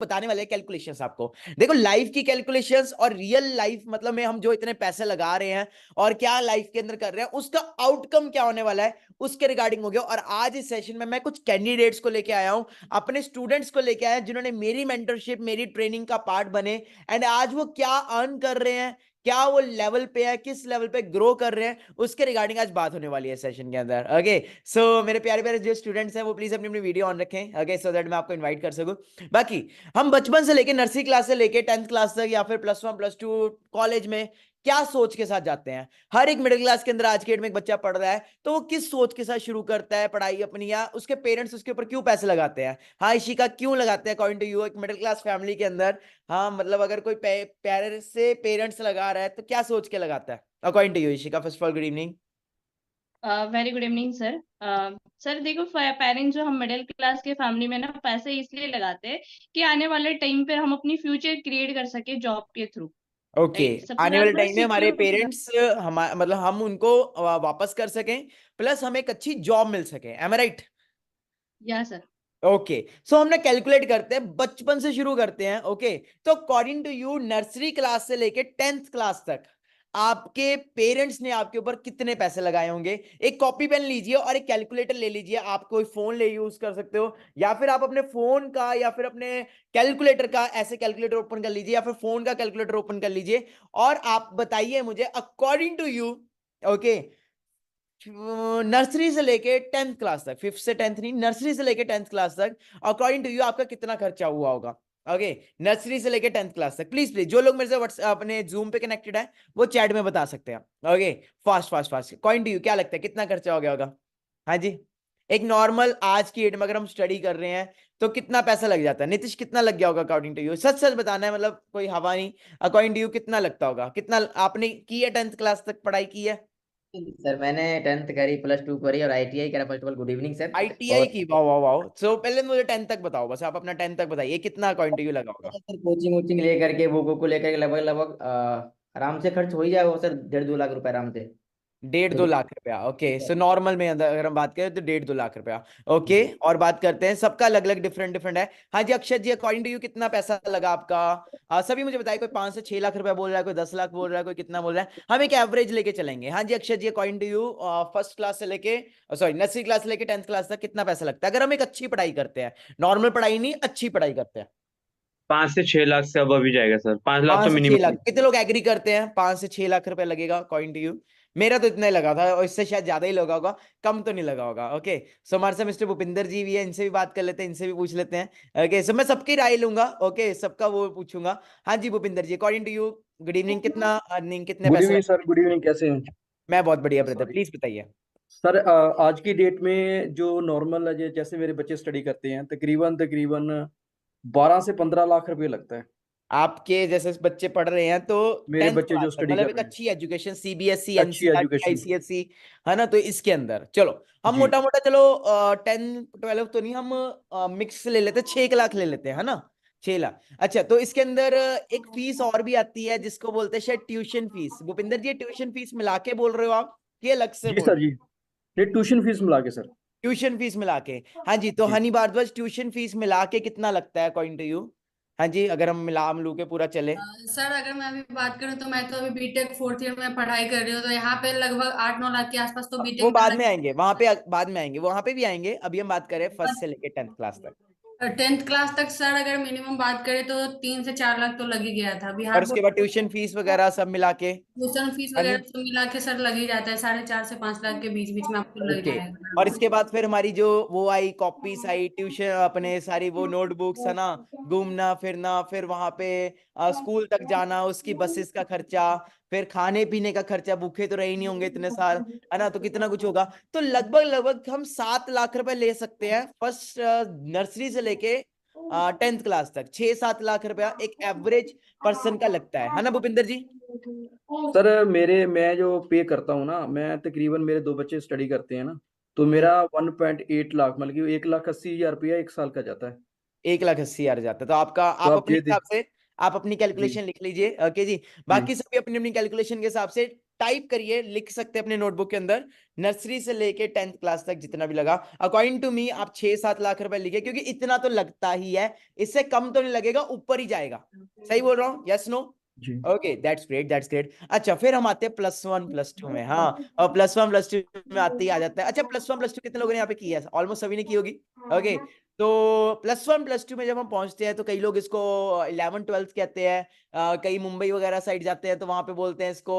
बताने वाले कैलकुलेशंस आपको। देखो लाइफ की कैलकुलेशंस और रियल लाइफ मतलब में हम जो इतने पैसे लगा रहे हैं और क्या लाइफ के अंदर कर रहे हैं उसका आउटकम क्या होने वाला है उसके रिगार्डिंग हो गया। और आज इस सेशन में मैं कुछ कैंडिडेट्स को लेके आया हूं, अपने स्टूडेंट्स को लेके आया जिन्होंने मेरी मेंटरशिप मेरी ट्रेनिंग का पार्ट बने एंड आज वो क्या अर्न कर रहे हैं, क्या वो लेवल पे है, किस लेवल पे ग्रो कर रहे हैं, उसके रिगार्डिंग आज बात होने वाली है सेशन के अंदर। ओके सो मेरे प्यारे प्यारे जो स्टूडेंट्स हैं वो प्लीज अपनी अपनी वीडियो ऑन रखें, ओके, सो दैट मैं आपको इनवाइट कर सकूं। बाकी हम बचपन से लेके नर्सरी क्लास से लेके 10th क्लास तक या फिर +1 +2 कॉलेज में क्या सोच के साथ जाते हैं। हर एक मिडिल क्लास के अंदर आज के डेट में एक बच्चा पढ़ रहा है तो वो किस सोच के साथ शुरू करता है पढ़ाई अपनी, या उसके पेरेंट्स उसके ऊपर क्यों पैसे लगाते हैं। हाँ इशिका, क्यों लगाते हैं अकॉर्डिंग टू यू एक मिडिल क्लास फैमिली के अंदर? हाँ मतलब अगर कोई प्यारे से पेरेंट्स लगा रहा है तो क्या सोच के लगाता है according to you Ishika? First of all good evening. Very good evening sir. Sir देखो, पेरेंट्स जो हम मिडिल क्लास के फैमिली में ना पैसे इसलिए लगाते हैं कि आने वाले टाइम पे हम अपनी फ्यूचर क्रिएट कर सके जॉब के थ्रू। ओके, राइट, सबसे आने ज्यादा वाले तो टाइम में हमारे सिक्योर। पेरेंट्स हम मतलब हम उनको वापस कर सकें, प्लस हमें एक अच्छी जॉब मिल सके, एम आई राइट? या सर। ओके सो हमने कैलकुलेट करते हैं, बचपन से शुरू करते हैं। ओके तो according to you nursery class से लेके 10th क्लास तक आपके पेरेंट्स ने आपके ऊपर कितने पैसे लगाए होंगे? एक कॉपी पेन लीजिए और एक कैलकुलेटर ले लीजिए। आप कोई फोन ले यूज कर सकते हो या फिर आप अपने फोन का या फिर अपने कैलकुलेटर का ऐसे कैलकुलेटर ओपन कर लीजिए या फिर फोन का कैलकुलेटर ओपन कर लीजिए और आप बताइए मुझे according to you. Okay nursery से लेके 10th क्लास तक, 5th से 10th नहीं, नर्सरी से लेके 10th क्लास तक अकॉर्डिंग टू यू आपका कितना खर्चा हुआ होगा? ओके नर्सरी से लेके 10th क्लास तक प्लीज प्लीज जो लोग मेरे से व्हाट्सएप अपने जूम पे कनेक्टेड है वो चैट में बता सकते हैं। Okay fast fast fast according to you क्या लगता है कितना खर्चा हो गया होगा? हाँ जी, एक नॉर्मल आज की डेट में अगर हम स्टडी कर रहे हैं तो कितना पैसा लग जाता है? नीतीश कितना लग गया होगा अकॉर्डिंग टू यू? सच सच बताना है, मतलब कोई हवा नहीं। अकॉर्डिंग टू यू कितना लगता होगा? कितना आपने की है 10th क्लास तक पढ़ाई की है? सर मैंने 10th करी, +2 करी और ITI करा। First of all good evening sir. ITI और की, वाह वाह वाह। सो पहले मुझे 10th तक बताओ, बस आप अपना 10th तक बताइए कितना अकॉर्डिंग टू यू लगा होगा? सर कोचिंग वोचिंग लेकर के बुकों को लेकर के लगभग लगभग आराम से खर्च हो ही जाएगा सर, 1.5-2 लाख रुपए आराम से। 1.5-2 लाख रुपया। ओके सो नॉर्मल में अगर हम बात करें तो 1.5-2 लाख रुपया। ओके और बात करते हैं, सबका अलग अलग डिफरेंट डिफरेंट है। हाँ जी Akshay ji, according to you कितना पैसा लगा आपका? सभी मुझे बताइए, कोई 5 से 6 लाख रुपया बोल रहा है, कोई 10 लाख बोल रहा है, कोई कितना बोल रहा है? हम एक एवरेज लेके चलेंगे। हाँ जी Akshay ji, according to you first class से लेके सॉरी नर्सरी क्लास से लेके 10th क्लास तक कितना पैसा लगता है अगर हम एक अच्छी पढ़ाई करते हैं? नॉर्मल पढ़ाई नहीं, अच्छी पढ़ाई करते हैं। 5 से 6 लाख से अब अभी जाएगा सर, 5 लाख तो 5 से 6 लाख, मिनिमम। कितने लोग एग्री करते हैं 5 से 6 लाख रुपए लगेगा अकॉर्डिंग टू यू? मेरा तो इतना ही लगा था और इससे शायद ज्यादा ही लगा होगा, कम तो नहीं लगा होगा। ओके सो हमारे साथ मिस्टर भूपिंदर जी भी है, इनसे भी बात कर लेते हैं, इनसे भी पूछ लेते हैं। ओके सो मैं सबकी राय लूंगा, ओके सबका वो पूछूंगा। हाँ जी Bhupinder ji, according to you good evening, कितना अर्निंग कितने गुड पैसे इवनिंग लगे? सर। गुड इवनिंग, कैसे हैं? मैं बहुत बढ़िया ब्रदर, सॉरी प्लीज बताइए। सर, आज की डेट में जो नॉर्मल जैसे मेरे बच्चे स्टडी करते हैं, तकरीबन तकरीबन 12 से 15 लाख रुपए लगता है। आपके जैसे बच्चे पढ़ रहे हैं तो मेरे 10th बच्चे क्लास जो तक, स्टडी मतलब कर एक रहे हैं, अच्छी एजुकेशन सीबीएसई अच्छी एनसीईआरटी एजुकेशन। आईसीएसई है ना, तो इसके अंदर चलो हम जी मोटा मोटा चलो 10 12 तो नहीं, हम मिक्स ले लेते हैं, 6 लाख ले लेते हैं, है ना? 6 लाख। अच्छा तो इसके अंदर एक फीस और भी आती है जिसको बोलते हैं शायद ट्यूशन फीस। भूपिंदर जी ट्यूशन फीस मिला के बोल रहे हो आप कि अलग से जी बोल सर रहे जी, ये ट्यूशन फीस मिला के सर। हो? ट्यूशन फीस मिला के। हाँ जी तो जी हनी भारद्वाज ट्यूशन फीस मिला के कितना लगता है अकॉर्डिंग टू यू? हाँ जी अगर हम मिला मिलू के पूरा चले। सर अगर मैं अभी बात करूं तो मैं तो अभी बीटेक 4th ईयर में पढ़ाई कर रही हूँ, तो यहाँ पे लगभग 8-9 लाख के आसपास तो वो बीटेक में बाद में लग आएंगे वहां पे, बाद में आएंगे वहां पे भी आएंगे, अभी हम बात करें फर्स्ट से लेके 10th क्लास तक। 10th क्लास तक सर अगर मिनिमम बात करें तो 3 से 4 लाख तो लग ही गया था और बिहार उसके बाद बोर्ड। ट्यूशन फीस वगैरह सब मिला के? ट्यूशन फीस हाँ जी वगैरह सब मिला के सर लग ही जाता है, 4.5 से 5 लाख के बीच बीच में आपको लग ओके। जाएगा और आराम से। इसके बाद फिर हमारी जो वो आई कॉपीज आई ट्यूशन अपने सारी वो नोटबुक्स है ना, घूमना फिरना, फिर वहां पे स्कूल तक जाना, उसकी बसेस का खर्चा, फिर खाने पीने का खर्चा, भूखे तो रहे ही नहीं होंगे इतने साल, है ना, तो कितना कुछ होगा। तो लगभग लगभग हम 7 लाख रुपए ले सकते हैं फर्स्ट नर्सरी से लेके 10th क्लास तक। 6-7 लाख रुपया एक एवरेज पर्सन का लगता है ना भूपिंदर जी? सर मैं जो पे करता हूँ ना, मैं तकरीबन मेरे 2 बच्चे स्टडी करते हैं ना, तो हम्म, मेरा 1.8 लाख, मतलब कि 1,80,000 रुपया एक साल का जाता है। 1,80,000 जाता है। तो आपका तो आप आप अपने ये हिसाब से आप अपनी जी कैलकुलेशन लिख लीजिए, ओके जी। जी बाकी सभी अपनी अपनी कैलकुलेशन के हिसाब से टाइप करिए, लिख सकते हैं अपने नोटबुक के अंदर, नर्सरी से लेके 10th क्लास तक जितना भी लगा, अकॉर्डिंग टू मी आप 6-7 लाख रुपए लिखे, क्योंकि इतना तो लगता ही है, इससे कम तो नहीं लगेगा, ऊपर ही जाएगा। सही बोल रहा हूँ? Yes no? जी। Okay, that's great, that's great. अच्छा, फिर हम आते हैं +1 +2 में। हाँ, और +1 +2 में आते ही आ जाता है। अच्छा, +1 +2 कितने लोगों ने यहाँ पे की है? ऑलमोस्ट सभी ने की होगी। ओके, तो +1 +2 में जब हम पहुंचते हैं तो कई लोग इसको 11th 12th कहते हैं, कई मुंबई वगैरह साइड जाते हैं तो वहां पे बोलते हैं इसको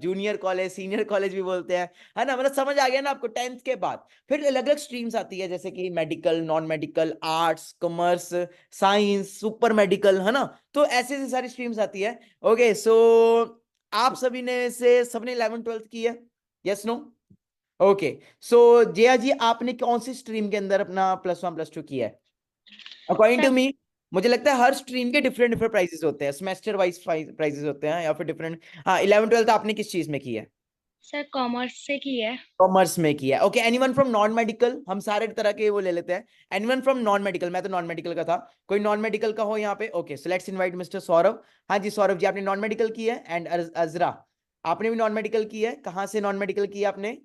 जूनियर कॉलेज, सीनियर कॉलेज भी बोलते हैं, है ना? मतलब समझ आ गया ना आपको? 10th के बाद फिर अलग अलग स्ट्रीम्स आती है, जैसे कि medical, non medical, arts, commerce, science, super medical, है ना? तो ऐसे ऐसी सारी स्ट्रीम्स आती है। ओके, सो आप सभी ने से सबने 11th 12th की है? Yes no? Okay, so Jaya ji आपने कौन सी स्ट्रीम के अंदर अपना +1 +2 किया है? अकॉर्डिंग टू मी मुझे लगता है हर स्ट्रीम के डिफरेंट डिफरेंट प्राइजेस होते हैं, सेमेस्टर वाइज प्राइजेस होते हैं, या फिर डिफरेंट। हाँ, 11th 12th आपने किस चीज में की है? सर कॉमर्स से की है। कॉमर्स में किया है। Okay, anyone from non medical? हम सारे तरह के वो ले लेते हैं। Anyone from non medical? मैं तो नॉन मेडिकल का था, कोई नॉन मेडिकल का हो यहाँ पे? Okay, so let's invite mister Saurabh. हाँ जी, सौरभ जी आपने नॉन मेडिकल की है, एंड अजरा आपने भी नॉन मेडिकल की है। कहाँ से नॉन मेडिकल किया आपने?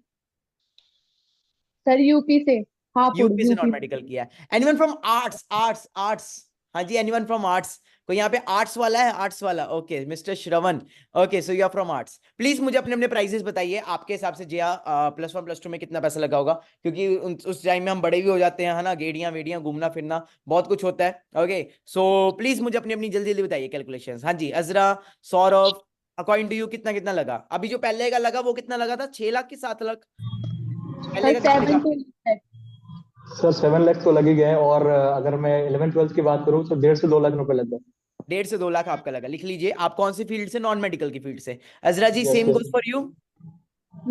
सर यूपी से, हापुड़ यूपी से नॉन यूपी। मेडिकल किया है। Anyone from arts? Arts, arts, हाँ जी, एनीवन फ्रॉम आर्ट्स? कोई यहाँ पे आर्ट्स वाला है? आर्ट्स वाला? Okay, mister Shravan. Okay, so you are from arts. Please मुझे अपने अपने प्राइजेस बताइए, आपके हिसाब से जया +1 +2 में कितना पैसा लगा होगा, क्योंकि उस टाइम में हम बड़े भी हो जाते हैं, है ना? गेड़ियां वेड़ियां, घूमना फिरना बहुत कुछ होता है। ओके, सो प्लीज मुझे अपनी अपनी जल्दी जल्दी बताइए कैलकुलेशन। हाँ जी, अजरा, सौरभ, अकॉर्डिंग टू यू कितना कितना लगा? अभी जो पहले का लगा वो कितना लगा था? 6 लाख की 7 लाख? पहले सर का कितने 7 का? to 8 सर 7 लाख तो लग ही गए, और अगर मैं 11th 12th की बात करूँ तो 1.5 से 2 लाख रुपए लग गए। 1.5 से 2 लाख आपका लगा। लिख लीजिए। आप कौन सी फील्ड से? नॉन मेडिकल की फील्ड से। Azra ji, Yes, same yes. Goes for you?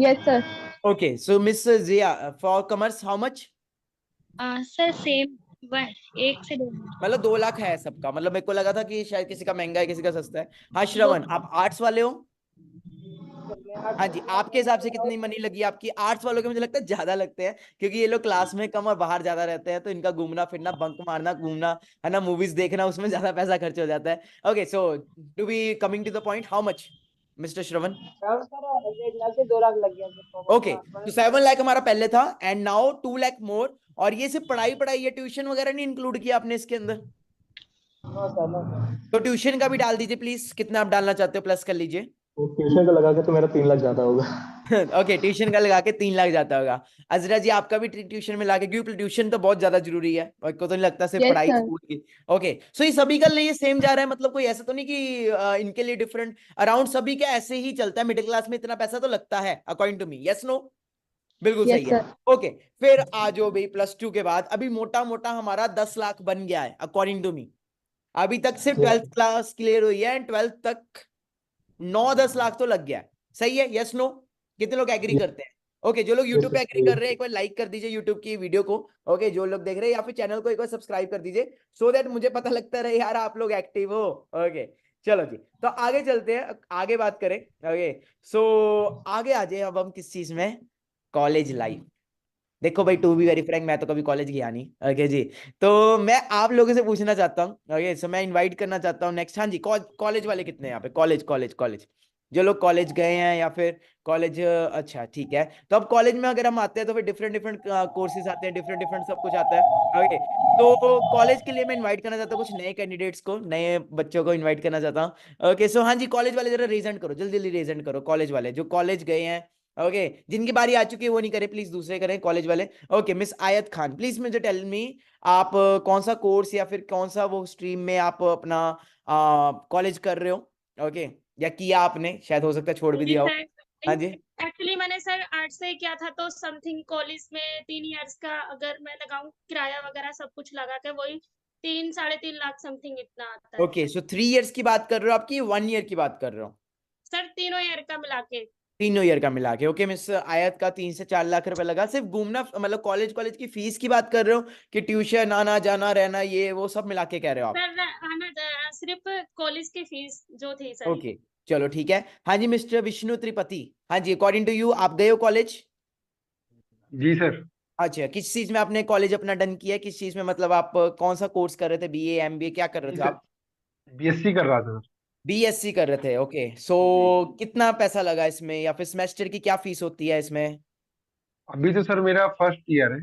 Yes sir. Okay, so miss Jiya for commerce how much? Sir same 1 से 2। मतलब 2 लाख है सबका। मतलब मेरे को लगा था कि शायद किसी का महंगा है, किसी का सस्ता है। हाँ श्रवण, आप आर्ट्स वाले हो? हाँ जी, आपके हिसाब से कितनी मनी लगी आपकी? आर्ट्स वालों के मुझे लगता है ज्यादा लगते हैं, क्योंकि ये लोग क्लास में कम और बाहर ज्यादा रहते हैं, तो इनका घूमना फिरना, बंक मारना, घूमना, है ना, मूवीज देखना, उसमें ज्यादा पैसा खर्च हो जाता है। Okay, so to be coming to the point, how much mister Shravan? Okay, तो 7 लाख हमारा पहले था, एंड नाउ 2 लाख मोर। और ये सिर्फ पढ़ाई पढ़ाई या ट्यूशन वगैरह नहीं इंक्लूड किया आपने इसके अंदर? तो ट्यूशन का भी डाल दीजिए प्लीज, कितना आप डालना चाहते हो, प्लस कर लीजिए। तो ट्यूशन का लगा के तो मेरा 3 लाख ज्यादा होगा। ओके, ट्यूशन का लगा के 3 लाख जाता होगा। अजरा जी आपका भी ट्यूशन में लाके, क्योंकि ट्यूशन तो बहुत ज्यादा जरूरी है, और को तो नहीं लगता सिर्फ यस पढ़ाई सर। स्कूल की। ओके, सो ये सभी का लिए सेम जा रहा है? मतलब कोई ऐसा तो नहीं कि इनके लिए डिफरेंट? अराउंड सभी का ऐसे ही चलता है, मिडिल क्लास में इतना पैसा तो लगता है according to me. Yes no? बिल्कुल यस सही है। सर। ओके, फिर आ जाओ भाई, +2 के बाद अभी मोटा मोटा हमारा 10 लाख बन गया है अकॉर्डिंग टू मी। अभी तक सिर्फ 12th क्लास क्लियर हुई है, एंड 12th तक 9-10 लाख तो लग गया है। सही है? Yes no? कितने लोग एग्री करते हैं? ओके, जो लोग यूट्यूब पे एग्री कर रहे हैं एक बार लाइक कर दीजिए यूट्यूब की वीडियो को। ओके, जो लोग देख रहे हैं, या फिर चैनल को एक बार सब्सक्राइब कर दीजिए, सो दैट मुझे पता लगता रहे यार आप लोग एक्टिव हो। ओके, चलो जी, तो आगे चलते हैं, आगे बात करें। ओके, सो आगे आ जाए अब हम किस चीज में? College life. देखो भाई, टू बी वेरी फ्रैंक, मैं तो कभी कॉलेज गया नहीं। ओके जी, तो मैं आप लोगों से पूछना चाहता हूँ। ओके, सो मैं इनवाइट करना चाहता हूँ नेक्स्ट। हाँ जी, कॉलेज वाले कितने हैं यहाँ पे? कॉलेज कॉलेज कॉलेज, जो लोग कॉलेज गए हैं या फिर कॉलेज, अच्छा ठीक है। तो अब कॉलेज में अगर हम आते हैं तो फिर डिफरेंट डिफरेंट कोर्सेज आते हैं, डिफरेंट डिफरेंट सब कुछ आता है। ओके, तो कॉलेज के लिए मैं इन्वाइट करना चाहता हूँ कुछ नए कैंडिडेट्स को, नए बच्चों को इन्वाइट करना चाहता हूँ। ओके, सो हाँ जी, कॉलेज वाले जरा रेजेंट करो, जल्दी जल्दी रेजेंट करो, कॉलेज वाले जो कॉलेज गए हैं। ओके, जिनकी बारी आ चुकी है वो नहीं करे प्लीज, दूसरे करें कॉलेज वाले। ओके, मिस आयत खान, प्लीज मुझे टेल मी, आप कौन सा कोर्स या फिर कौन सा वो स्ट्रीम में आप अपना कॉलेज कर रहे हो? ओके, या किया आपने, शायद हो सकता है छोड़ भी दिया हो। हाँ जी, एक्चुअली मैंने सर आर्ट्स से किया था, तो समथिंग कॉलेज में 3 इयर्स का अगर मैं लगाऊं, किराया वगैरह सब कुछ लगा के वही 3-3.5 लाख समथिंग इतना आता है। ओके, सो 3 इयर्स की बात कर रहे हो आपकी, 1 ईयर की बात कर रहे हो? सर तीनों ईयर का मिला के। तीनों ईयर का मिला के। ओके, मिस आयत का 3 से 4 लाख रुपए लगा। सिर्फ घूमना, मतलब कॉलेज कॉलेज की फीस की बात कर रहे हो कि ट्यूशन आना जाना रहना ये वो सब मिला के कह रहे हो आप? सर सिर्फ कॉलेज की फीस जो थी सर। ओके, चलो ठीक है। हाँ जी, मिस्टर विष्णु त्रिपति, हाँ जी, अकॉर्डिंग टू यू आप गए हो कॉलेज? जी सर। अच्छा, किस चीज में आपने कॉलेज अपना डन किया है? किस चीज में, मतलब आप कौन सा कोर्स कर रहे थे? बीए, एमबीए, क्या कर रहे थे आप? बीएससी कर रहा था। बीएससी कर रहे थे, ओके। सो कितना पैसा लगा इसमें, या फिर सेमेस्टर की क्या फीस होती है इसमें? अभी तो सर मेरा फर्स्ट ईयर है।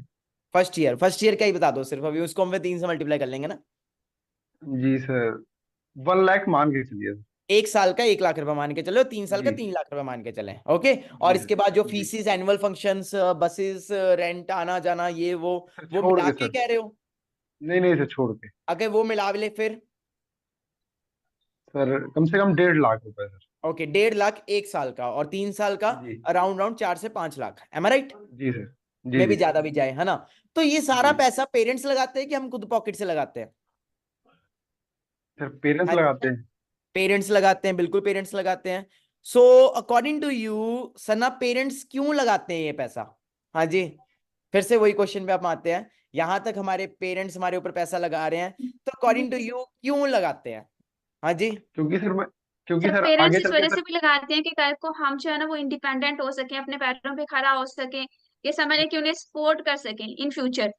फर्स्ट ईयर का ही बता दो सिर्फ, अभी उसको हम 3 से मल्टीप्लाई कर लेंगे ना। जी सर, 1 लाख मान के चलिए सर। 1 साल का 1 लाख रुपए मान के चलो, 3 साल का जी 3 लाख रुपए मान के चले, ओके। और जी इसके बाद जो जी fees, annual functions, buses, rent, आना जाना, ये वो सर, वो छोड़ मिला के के सर। कह रहे हो? नहीं नहीं सर, छोड़ के। अगर वो मिला ले फिर? सर कम से कम 1.5 लाख रुपए सर। ओके, 1.5 लाख 1 साल का, और 3 साल का जी अराउंड 4 से 5 लाख, एम आई राइट? जी सर। जी में भी जी ज्यादा भी जाए, है ना? तो ये सारा जी पैसा पेरेंट्स लगाते हैं कि हम खुद पॉकेट से लगाते हैं? सर, पेरेंट्स हाँ जी, लगाते हैं। पेरेंट्स लगाते हैं, बिल्कुल पेरेंट्स लगाते हैं। So according to you Sana, parents क्यों लगाते हैं ये पैसा? हाँ जी, फिर से वही क्वेश्चन पे आप आते हैं। यहां तक हमारे पेरेंट्स हमारे ऊपर पैसा लगा रहे हैं, तो अकॉर्डिंग टू यू क्यों लगाते हैं? हाँ जी। क्योंकि सर सर पेरेंट्स आगे इस चल के वजह सर। से भी लगाते हैं कि कल को हम जो है ना वो इंडिपेंडेंट हो सके, अपने पैरों पे खड़ा हो सके, ये समझ कि उन्हें सपोर्ट कर सके इन फ्यूचर।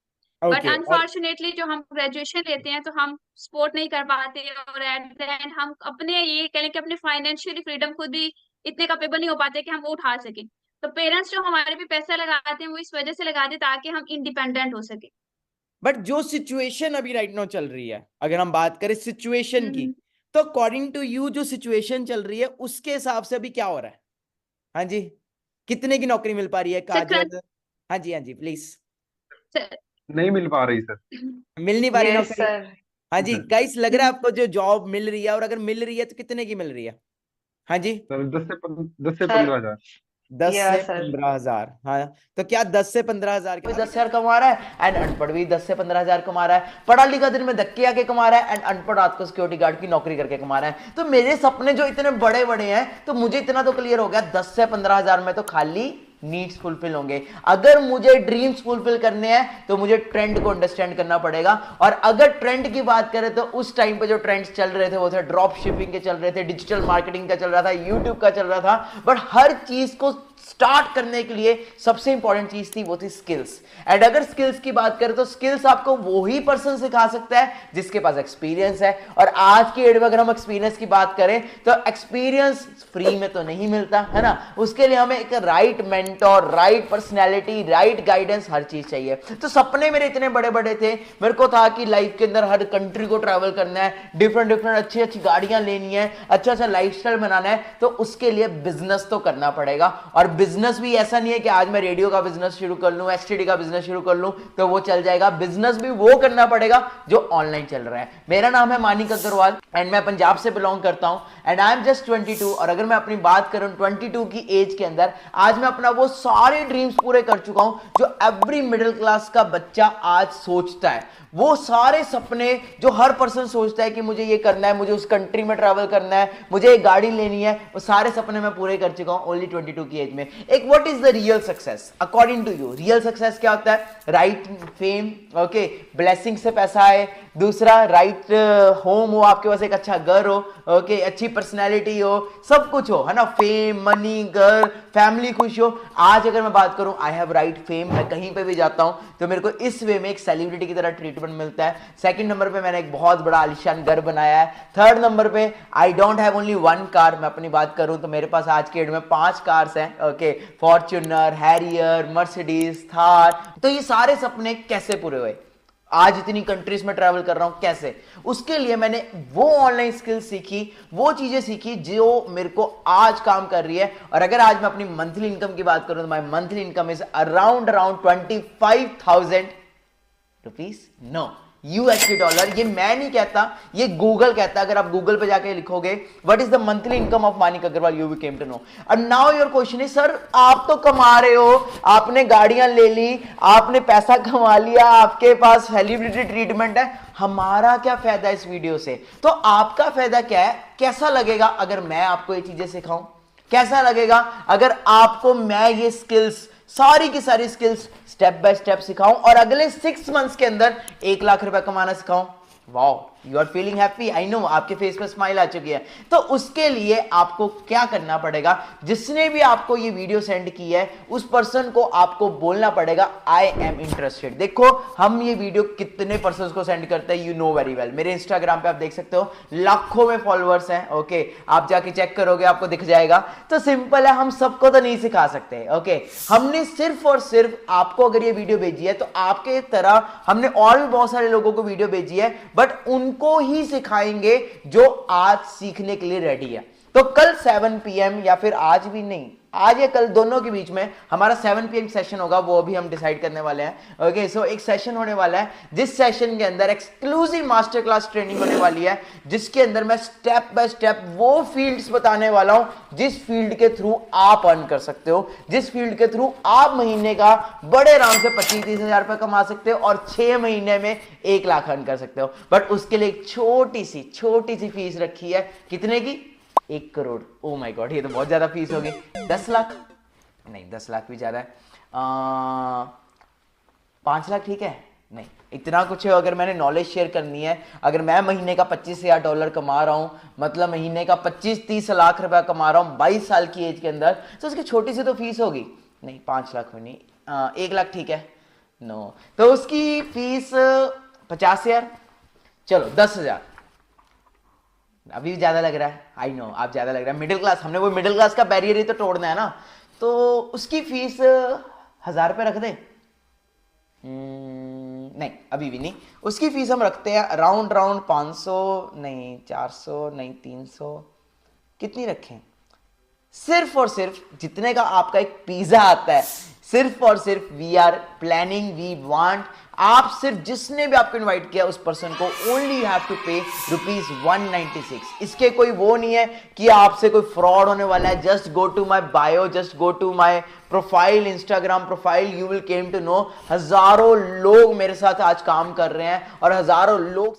बट ओके, और अनफॉर्चुनेटली जो हम ग्रेजुएशन लेते हैं तो हम सपोर्ट नहीं कर पाते, और एट द एंड हम अपने ये कह लें कि अपने फाइनेंशियली फ्रीडम खुद भी इतने कैपेबल नहीं हो पाते कि हम वो उठा सके। तो पेरेंट्स जो हमारे भी पैसा लगाते हैं वो इस वजह से लगाते हैं ताकि हम इंडिपेंडेंट हो सके। बट जो सिचुएशन अभी राइट नाउ चल रही है, अगर हम बात करें सिचुएशन की, हम्म। तो अकॉर्डिंग टू यू जो सिचुएशन चल रही है उसके हिसाब से अभी क्या हो रहा है? हाँ जी, कितने की नौकरी मिल पा रही है सर काजल? हाँ जी, हाँ जी, प्लीज। सर नहीं मिल पा रही सर। मिल नहीं पा रही यस नौकरी? सर। हाँ जी जी सर। गाइस, लग रहा है आपको जो जॉब मिल रही है, और अगर मिल रही है तो कितने की मिल रही है? हाँ जी, सर 10 से सर 15 हजार। 10 या से सर 15 हजार। हाँ, तो क्या 10 से 15 हजार भी 10 हजार कमा रहा है, एंड अनपढ़ भी 10 से 15 हजार कमा रहा है, पढ़ा लिखा दिन में धक्के आके कमा रहा है, एंड अनपढ़ रात को सिक्योरिटी गार्ड की नौकरी करके कमा रहा है। तो मेरे सपने जो इतने बड़े बड़े हैं, तो मुझे इतना तो क्लियर हो गया, 10 से 15 हजार में तो खाली नीड्स फुलफिल होंगे। अगर मुझे ड्रीम्स फुलफिल करने हैं तो मुझे ट्रेंड को अंडरस्टैंड करना पड़ेगा। और अगर ट्रेंड की बात करें तो उस टाइम पे जो ट्रेंड्स चल रहे थे वो थे ड्रॉप शिपिंग के चल रहे थे, डिजिटल मार्केटिंग का चल रहा था, यूट्यूब का चल रहा था। बट हर चीज को स्टार्ट करने के लिए सबसे इंपॉर्टेंट चीज थी, वो थी स्किल्स। एंड अगर स्किल्स की बात करें तो स्किल्स आपको वही पर्सन सिखा सकता है जिसके पास एक्सपीरियंस है। और आज की एड में अगर हम एक्सपीरियंस की बात करें तो एक्सपीरियंस फ्री में तो नहीं मिलता, है ना? उसके लिए हमें एक right mentor, right personality, right guidance, हर चीज चाहिए। तो सपने मेरे इतने बड़े बड़े थे, मेरे को था कि लाइफ के अंदर हर कंट्री को ट्रैवल करना है, डिफरेंट अच्छी अच्छी गाड़ियां लेनी है, अच्छा लाइफस्टाइल बनाना है। तो उसके लिए बिजनेस तो करना पड़ेगा। और बिजनेस भी ऐसा नहीं है कि आज मैं रेडियो का बिजनेस शुरू कर लूं, एसटीडी का बिजनेस शुरू कर लूं तो वो चल जाएगा। बिजनेस भी वो करना पड़ेगा जो ऑनलाइन चल रहा है। मेरा नाम है मानिक अग्रवाल, एंड मैं पंजाब से बिलोंग करता हूं, एंड आई एम जस्ट 22। और अगर मैं अपनी बात करूं 22 की एज के अंदर, आज मैं अपना वो सारे ड्रीम्स पूरे कर चुका हूं जो एवरी मिडिल क्लास का बच्चा आज सोचता है। वो सारे सपने जो हर पर्सन सोचता है कि मुझे ये करना है, मुझे उस कंट्री में ट्रैवल करना है, मुझे एक गाड़ी लेनी है, वो सारे सपने मैं पूरे कर चुका हूं ओनली 22 की एज में। एक what is the real success according to you? Real success क्या होता है? राइट फेम, ओके, ब्लेसिंग से पैसा आए। दूसरा, राइट होम हो, आपके पास एक अच्छा घर हो, ओके, अच्छी पर्सनैलिटी हो, सब कुछ हो, है ना? फेम, मनी, घर, फैमिली खुश हो। आज अगर मैं बात करूं, आई हैव राइट फेम, मैं कहीं पे भी जाता हूं तो मेरे को इस वे में एक सेलिब्रिटी की तरह ट्रीटमेंट मिलता है। सेकंड नंबर पे मैंने एक बहुत बड़ा आलिशान घर बनाया है। थर्ड नंबर पे I don't have only one car. मैं अपनी बात करूं तो मेरे पास आज के डेट में 5 कार्स हैं, okay, Fortuner, Harrier, Mercedes, Thar. तो ये सारे सपने कैसे पूरे हुए? आज इतनी कंट्रीज में ट्रैवल कर रहा हूं, कैसे? उसके लिए मैंने वो ऑनलाइन स्किल्स सीखी, वो चीजें सीखी जो मेरे को आज काम कर रही है। और अगर आज मैं अपनी मंथली इनकम की बात करूं तो my monthly income is around 25,000 rupees, no USD dollar. ये मैं नहीं कहता, ये गूगल कहता है। अगर आप गूगल पे जाके लिखोगे what is the monthly income of Manik Agarwal, you will came to know. And now your question is, sir आप तो कमा रहे हो, आपने गाड़ियां ले ली, आपने पैसा कमा लिया, आपके पास सेलिब्रिटी ट्रीटमेंट है, हमारा क्या फायदा इस वीडियो से? तो आपका फायदा क्या है? कैसा लगेगा अगर मैं आपको ये चीजें सिखाऊं? कैसा लगेगा अगर आपको मैं ये स्किल्स, सारी की सारी स्किल्स स्टेप बाय स्टेप सिखाऊं और अगले 6 मंथ्स के अंदर 1 लाख रुपए कमाना सिखाऊं? Wow, you are feeling happy, I know, आपके फेस पे स्माइल आ चुकी है। तो उसके लिए आपको क्या करना पड़ेगा, जिसने भी आपको ये वीडियो सेंड की है उस पर्सन को आपको बोलना पड़ेगा आई एम इंटरेस्टेड। देखो हम ये वीडियो कितने पर्सन को सेंड करते हैं, यू नो वेरी वेल। मेरे इंस्टाग्राम पे आप देख सकते हो लाखों में फॉलोअर्स हैं, ओके, आप जाके चेक करोगे आपको दिख जाएगा। तो सिंपल है, हम सबको तो नहीं सिखा सकते, ओके। हमने सिर्फ और सिर्फ आपको अगर ये वीडियो भेजी है तो आपके तरह हमने और भी बहुत सारे लोगों को वीडियो भेजी है, बट उनको ही सिखाएंगे जो आज सीखने के लिए रेडी है। तो कल 7 PM या फिर आज भी नहीं, आज या कल दोनों के बीच में हमारा 7 PM सेशन होगा, वो भी हम डिसाइड करने वाले हैं, ओके। सो एक सेशन होने वाला है जिस सेशन के अंदर एक्सक्लूसिव मास्टर क्लास ट्रेनिंग होने वाली है, जिसके अंदर मैं स्टेप बाय स्टेप वो फील्ड्स बताने वाला हूं जिस फील्ड के थ्रू आप अर्न कर सकते हो, जिस फील्ड के थ्रू आप महीने का बड़े आराम से 25-30 हजार रुपए कमा सकते हो और 6 महीने में 1 लाख अर्न कर सकते हो। बट उसके लिए एक छोटी सी फीस रखी है, कितने की? 1 करोड़। ओ माय गॉड, ये तो बहुत ज्यादा फीस होगी। 10 लाख नहीं, 10 लाख भी ज्यादा है। 5 लाख ठीक है? नहीं, इतना कुछ है। अगर मैंने नॉलेज शेयर करनी है, अगर मैं महीने का $25,000 कमा रहा हूं, मतलब महीने का 25-30 लाख रुपया कमा रहा हूं 22 साल की एज के अंदर, तो उसकी छोटी सी तो फीस होगी। नहीं, 5 लाख में नहीं, 1 लाख ठीक है? नो, तो उसकी फीस 50,000, चलो 10,000। अभी भी ज्यादा लग रहा है, आई नो, आप ज्यादा लग रहा है। मिडिल क्लास, हमने वो मिडिल क्लास का बैरियर ही तो तोड़ना है ना। तो उसकी फीस 1,000 रुपये रख दे। नहीं, अभी भी नहीं। उसकी फीस हम रखते हैं राउंड 500, नहीं 400, नहीं 300, कितनी रखें? सिर्फ और सिर्फ जितने का आपका एक पिज्जा आता है, सिर्फ और सिर्फ we are planning, we want, आप सिर्फ जिसने भी आपको इनवाइट किया उस पर्सन को ओनली यू हैव टू पे ₹196। इसके कोई वो नहीं है कि आपसे कोई फ्रॉड होने वाला है। Just go to my bio, just go to my profile, Instagram profile, you will came to know हजारों लोग मेरे साथ आज काम कर रहे हैं और हजारों लोग